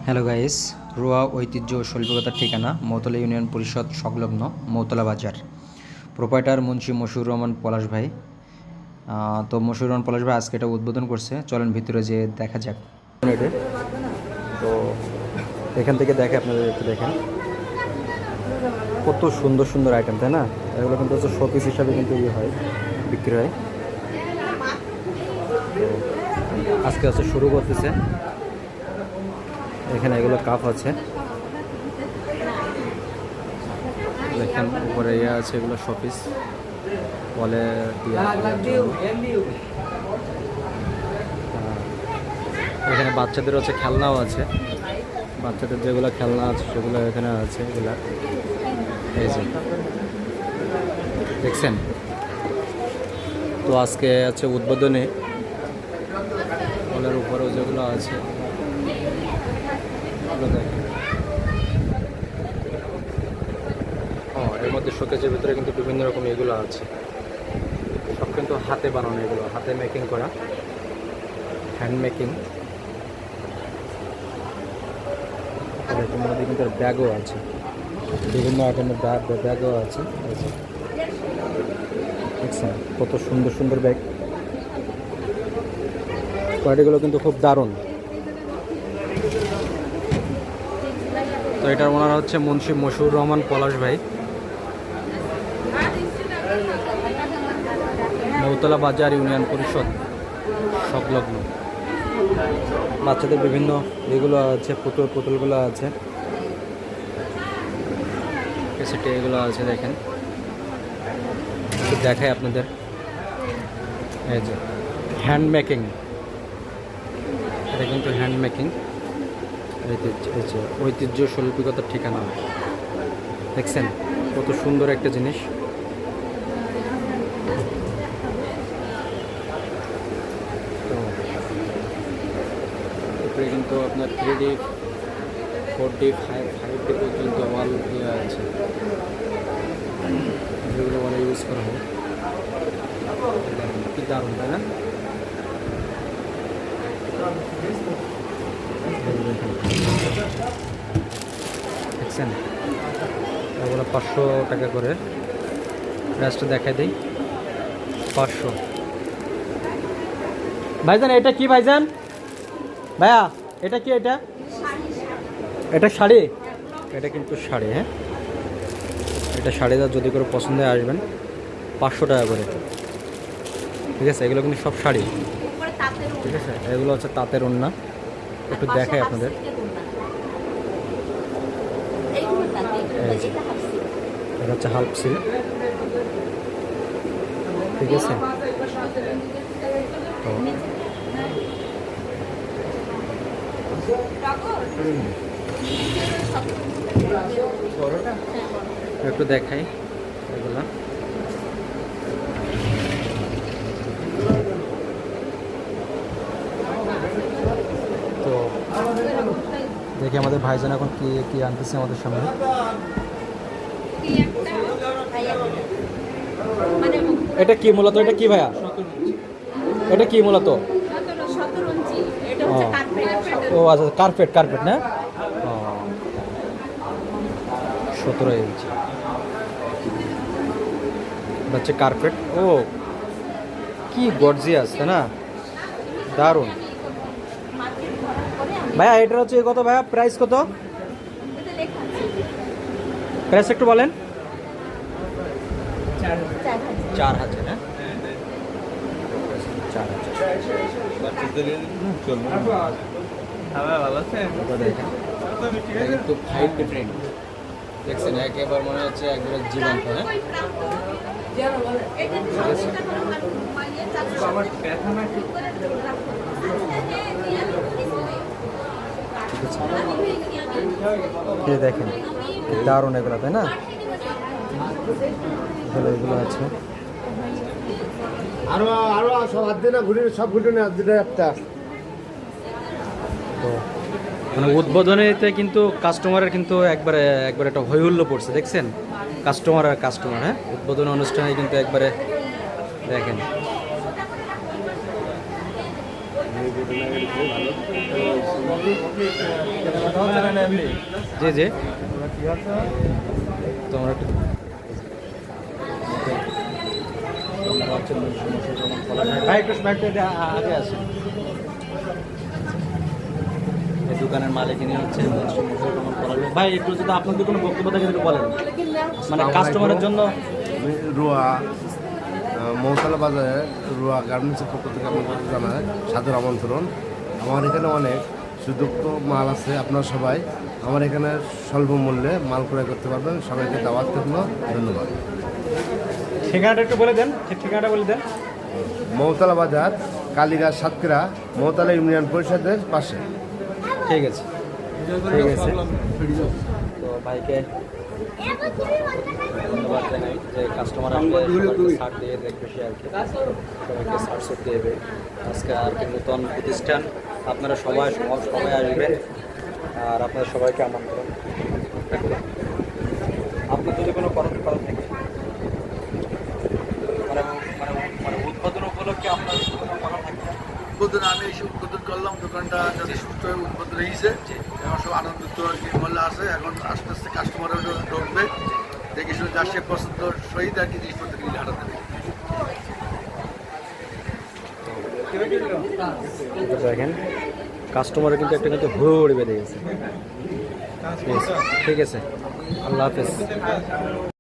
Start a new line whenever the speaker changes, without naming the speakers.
Hello guys, রোয়া ঐতিহ্য ও শৈল্পিকতার ঠিকানা মৌতলা ইউনিয়ন পরিষদ সংলগ্ন মৌতলা বাজার। প্রোপাইটার মুন্সি মশিউর রহমান পলাশ ভাই। তো মশিউর রহমান পলাশ ভাই আজকে এটা উদ্বোধন করছে। চলেন ভিতরে যে দেখা যাক। তো এখান থেকে দেখে আপনাদের একটু দেখেন কত সুন্দর সুন্দর আইটেম, তাই না? এগুলো কিন্তু হচ্ছে শোপিস হিসাবে কিন্তু হয়, বিক্রি হয়। আজকে হচ্ছে শুরু করতেছে। এখানে এগুলো কাপ আছে, দেখেন উপরে ইয়ে আছে, এগুলো শোপিস বলে এখানে বাচ্চাদের হচ্ছে খেলনাও আছে, বাচ্চাদের যেগুলো খেলনা আছে সেগুলো এখানে আছে। এগুলা এই যে দেখছেন। তো আজকে আছে উদ্বোধনে, বলের উপরেও যেগুলো আছে দেখেন। এর মধ্যে শোকেজের ভিতরে কিন্তু বিভিন্ন রকম এগুলো আছে, সব কিন্তু হাতে বানানো, এগুলো হাতে মেকিং করা, হ্যান্ড মেকিং। এর মধ্যে কিন্তু ব্যাগও আছে, বিভিন্ন আইটেমের ব্যাগও আছে। দেখছেন কত সুন্দর সুন্দর ব্যাগ, কোয়ালিটিগুলো কিন্তু খুব দারুণ। তো এটার ওনার হচ্ছে মুন্সি মশিউর রহমান পলাশ ভাই, মৌতলা বাজার ইউনিয়ন পরিষদ সংলগ্ন। বাচ্চাদের বিভিন্ন এগুলো আছে, পুতুলগুলো আছে, সেটি এগুলো আছে। দেখেন দেখাই আপনাদের, এই যে হ্যান্ড মেকিং, এটা কিন্তু হ্যান্ড মেকিং। ঐতিহ্য শৈল্পিকতার ঠিকানা, দেখছেন কত সুন্দর একটা জিনিস। তো এরপরে কিন্তু আপনার 3D 4D 5D পর্যন্ত ওয়াল ইয়ে আছে, যেগুলো ওয়ালে ইউজ করা হয়। কি দারুণ, তাই না? দেখছেন এগুলো 500 টাকা করে, প্রাইসটা দেখাই দিই। 500। ভাইজান এটা কি? ভাইজান ভাইয়া এটা কি? এটা শাড়ি, এটা কিন্তু শাড়ি। হ্যাঁ, এটা শাড়িটা যদি করে পছন্দ আসবেন, 500 টাকা করে। ঠিক আছে, এগুলো কিন্তু সব শাড়ি। ঠিক আছে, এগুলো হচ্ছে তাঁতের ওড়না। একটু দেখাই আপনাদের, এটা হচ্ছে হাল্প সিল্ক। ঠিক আছে, একটু দেখাই এগুলা। তো দেখি আমাদের ভাইজান এখন কি কি আনতেছে আমাদের সামনে। এটা কি মূলত? এটা কি ভাইয়া? এটা কি মূলত? ও আচ্ছা, কার্পেট না? 17 ইঞ্চি হচ্ছে কার্পেট। ও কি গর্জিয়াস, তাই না? দারুণ ভাইয়া। এটার হচ্ছে কত ভাইয়া? প্রাইস কত? প্রাইস একটু বলেন। 4,000। হ্যাঁ, 4,000। দেখছেন একেবারে মনে হচ্ছে একবারে জীবন্ত। হ্যাঁ, দেখেন দারুণ এগুলো, তাই না? এগুলো আছে আরো সব হাত দিয়ে ঘুরে, সব ঘুরে একটা। তো মানে উদ্বোধনীতে কিন্তু কাস্টমারের কিন্তু একবারে একটা হৈহুল্য পড়ছে, দেখছেন? কাস্টমার। হ্যাঁ, উদ্বোধনী অনুষ্ঠানে কিন্তু একবারে দেখেন জি জি তোমরা একটু ভাই একটু আগে আছে এই দোকানের মালিক ইনি হচ্ছে ভাই একটু যদি আপনাদের কোনো বক্তব্য থাকে একটু বলেন মানে কাস্টমারের জন্য
রুয়া মৌতলা বাজারে রুয়া গার্মেন্টসের পক্ষ থেকে আপনাদের জানায় সাদর আমন্ত্রণ। আমার এখানে অনেক সুযুক্ত মাল আছে, আপনারা সবাই আমার এখানে স্বল্প মূল্যে মাল ক্রয় করতে পারবেন। সবাইকে দাওয়াত করলো, ধন্যবাদ।
ঠিকানাটা একটু বলে দেন, ঠিকানাটা বলে দেন।
মৌতলা বাজার, কালীঘাট, সাতক্ষীরা, মৌতলা ইউনিয়ন পরিষদের পাশে।
ঠিক আছে ঠিক আছে। তো ভাইকে ধন্যবাদ জানাই যে কাস্টমার আসলে ছাড় দিয়ে দেখবে সে আর কি সবাইকে ছাড় দেবে। আজকে আর কি নতুন প্রতিষ্ঠান, আপনারা সবাই সবাই আসবেন আর আপনারা সবাইকে আমন্ত্রণ। আপনার যদি কোনো কথা থাকে মানে উদ্বোধন উপলক্ষে আপনার কোনো কথা থাকে?
উদ্বোধন আমি এসে উদ্বোধন করলাম, দোকানটা যাতে সুস্থ হয়ে উদ্বোধন হয়েছে, এখন সব আনন্দিত আর কি মহল্লা আছে। এখন আস্তে আস্তে কাস্টমারও ঢুকবে, দেখে শুনে যার সে পছন্দ সহিত আর কি জিনিসপত্র কিনে হাঁটা দেবে।
দেখেন কাস্টমারের কিন্তু একটা কিন্তু হুড় বেঁধে গেছে। ঠিক আছে, আল্লাহ হাফেজ।